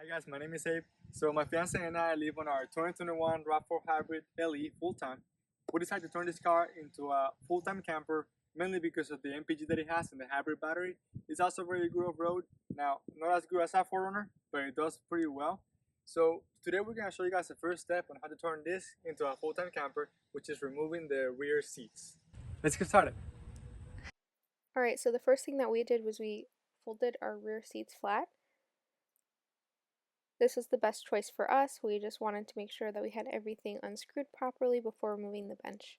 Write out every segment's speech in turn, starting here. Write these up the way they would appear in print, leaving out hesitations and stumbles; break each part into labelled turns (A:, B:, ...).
A: Hi guys, my name is Abe. So my fiance and I live on our 2021 RAV4 Hybrid LE full-time. We decided to turn this car into a full-time camper, mainly because of the MPG that it has and the hybrid battery. It's also very good off-road. Now, not as good as a 4Runner, but it does pretty well. So today we're going to show you guys the first step on how to turn this into a full-time camper, which is removing the rear seats. Let's get started.
B: Alright, so the first thing that we did was we folded our rear seats flat. This was the best choice for us. We just wanted to make sure that we had everything unscrewed properly before removing the bench.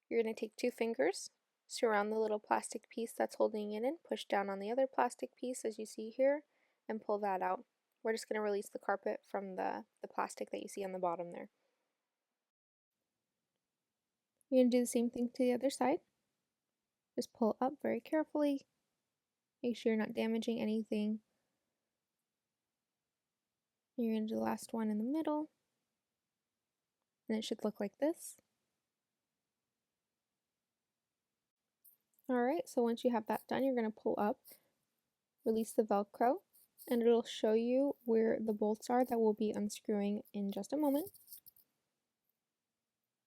B: You're going to take 2 fingers, surround the little plastic piece that's holding it in, push down on the other plastic piece as you see here, and pull that out. We're just going to release the carpet from the plastic that you see on the bottom there. You're going to do the same thing to the other side. Just pull up very carefully. Make sure you're not damaging anything. You're going to do the last one in the middle, and it should look like this. Alright, so once you have that done, you're going to pull up, release the Velcro, and it'll show you where the bolts are that we'll be unscrewing in just a moment.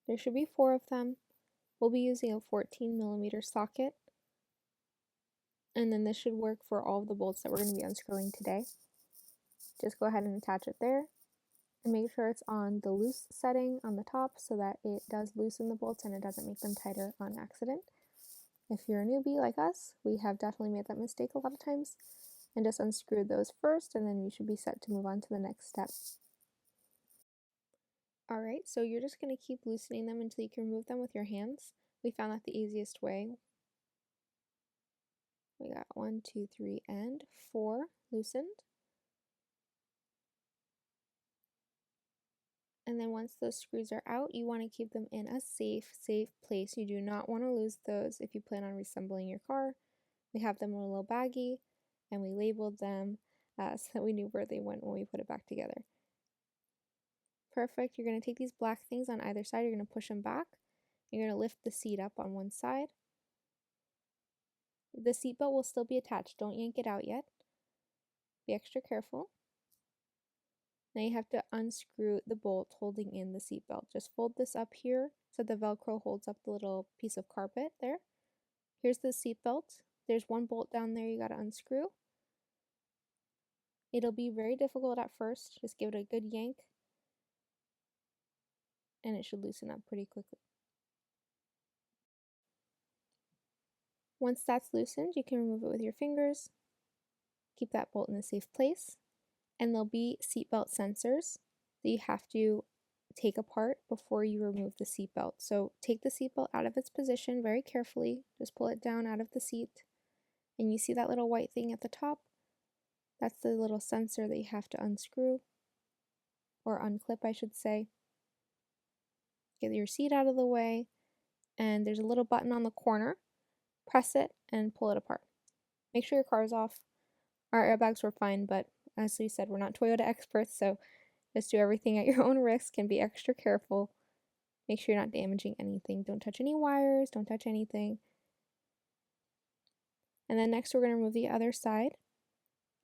B: There should be 4 of them. We'll be using a 14mm socket, and then this should work for all of the bolts that we're going to be unscrewing today. Just go ahead and attach it there, and make sure it's on the loose setting on the top so that it does loosen the bolts and it doesn't make them tighter on accident. If you're a newbie like us, we have definitely made that mistake a lot of times, and just unscrew those first, and then you should be set to move on to the next step. Alright, so you're just going to keep loosening them until you can remove them with your hands. We found that the easiest way. We got 1, 2, 3, and 4 loosened. And then once those screws are out, you want to keep them in a safe place. You do not want to lose those if you plan on reassembling your car. We have them in a little baggie, and we labeled them so that we knew where they went when we put it back together. Perfect. You're going to take these black things on either side, you're going to push them back. You're going to lift the seat up on one side. The seatbelt will still be attached. Don't yank it out yet. Be extra careful. Now you have to unscrew the bolt holding in the seatbelt. Just fold this up here so the Velcro holds up the little piece of carpet there. Here's the seatbelt. There's one bolt down there you got to unscrew. It'll be very difficult at first. Just give it a good yank, and it should loosen up pretty quickly. Once that's loosened, you can remove it with your fingers. Keep that bolt in a safe place. And there'll be seatbelt sensors that you have to take apart before you remove the seatbelt. So take the seatbelt out of its position very carefully. Just pull it down out of the seat. And you see that little white thing at the top? That's the little sensor that you have to unscrew, or unclip, I should say. Get your seat out of the way, and there's a little button on the corner. Press it and pull it apart. Make sure your car is off. Our airbags were fine, but as we said, we're not Toyota experts, so just do everything at your own risk and be extra careful. Make sure you're not damaging anything. Don't touch any wires, don't touch anything. And then next we're going to remove the other side.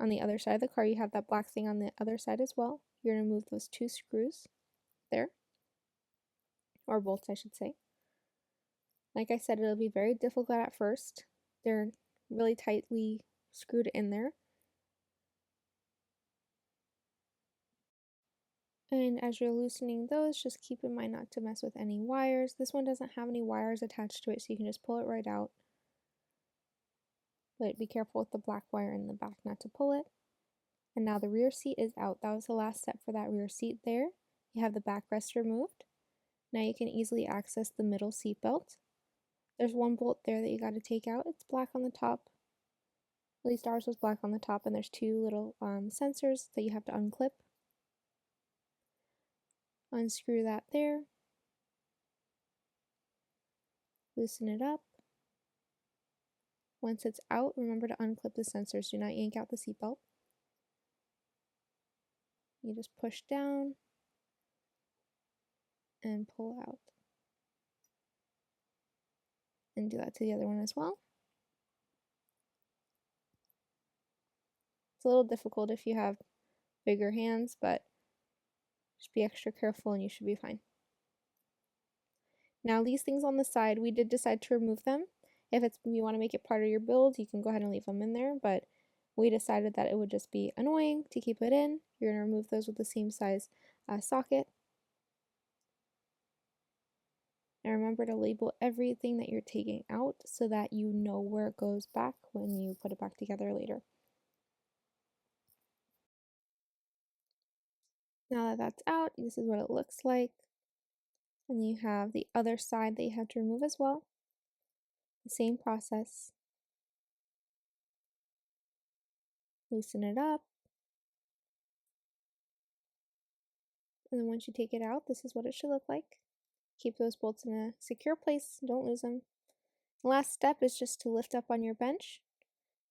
B: On the other side of the car, you have that black thing on the other side as well. You're going to remove those 2 screws there, or bolts I should say. Like I said, it'll be very difficult at first. They're really tightly screwed in there. And as you're loosening those, just keep in mind not to mess with any wires. This one doesn't have any wires attached to it, so you can just pull it right out. But be careful with the black wire in the back not to pull it. And now the rear seat is out. That was the last step for that rear seat there. You have the backrest removed. Now you can easily access the middle seat belt. There's one bolt there that you got to take out. It's black on the top. At least ours was black on the top, and there's 2 little sensors that you have to unclip. Unscrew that there. Loosen it up. Once it's out, remember to unclip the sensors. Do not yank out the seatbelt. You just push down and pull out. And do that to the other one as well. It's a little difficult if you have bigger hands, but just be extra careful and you should be fine. Now these things on the side, we did decide to remove them. If you want to make it part of your build, you can go ahead and leave them in there, but we decided that it would just be annoying to keep it in. You're going to remove those with the same size socket. And remember to label everything that you're taking out so that you know where it goes back when you put it back together later. Now that that's out, this is what it looks like. And then you have the other side that you have to remove as well. The same process. Loosen it up. And then once you take it out, this is what it should look like. Keep those bolts in a secure place, don't lose them. The last step is just to lift up on your bench.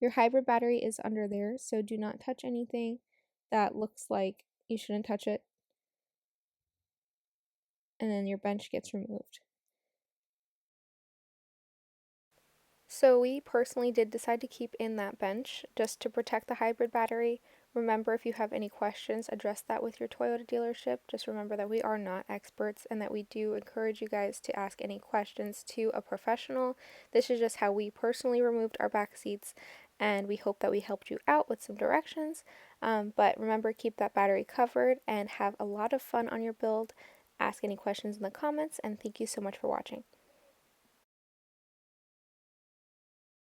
B: Your hybrid battery is under there, so do not touch anything that looks like you shouldn't touch it. And then your bench gets removed. So we personally did decide to keep in that bench just to protect the hybrid battery. Remember, if you have any questions, address that with your Toyota dealership. Just remember that we are not experts and that we do encourage you guys to ask any questions to a professional. This is just how we personally removed our back seats, and we hope that we helped you out with some directions. But remember, keep that battery covered and have a lot of fun on your build. Ask any questions in the comments, and thank you so much for watching.